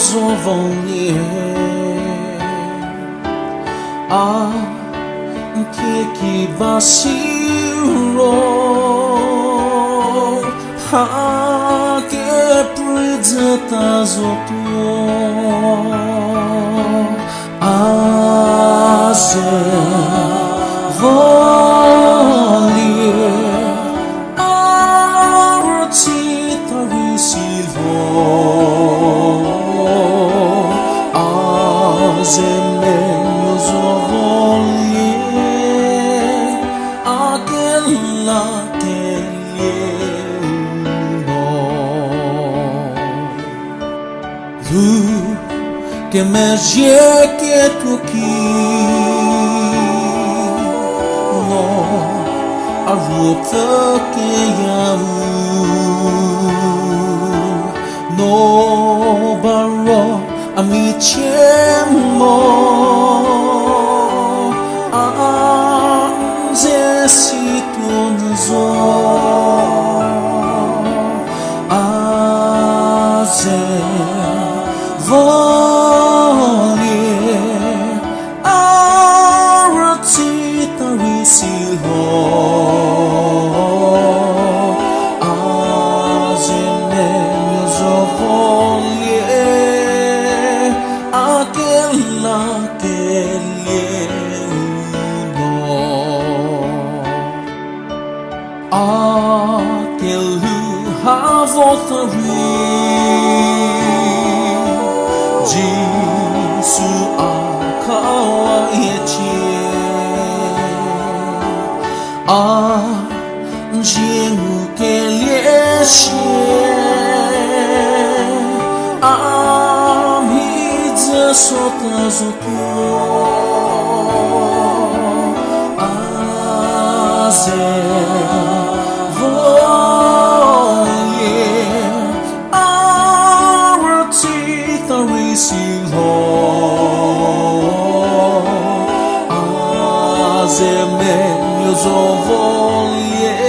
zownie a kiki basiro ha ke predzata zoto aze volie arti tarisilo aze menos volie aquela que me que tu aqui no a ruta que eu no barro a mi chemo a zesito nazo a volie arati tarisilo azemenos volie aquela que aquele havotari Jisu akawaiti Jimu keleshe Amidze sota zoto Aze volie arati tarisilo Aze menos volie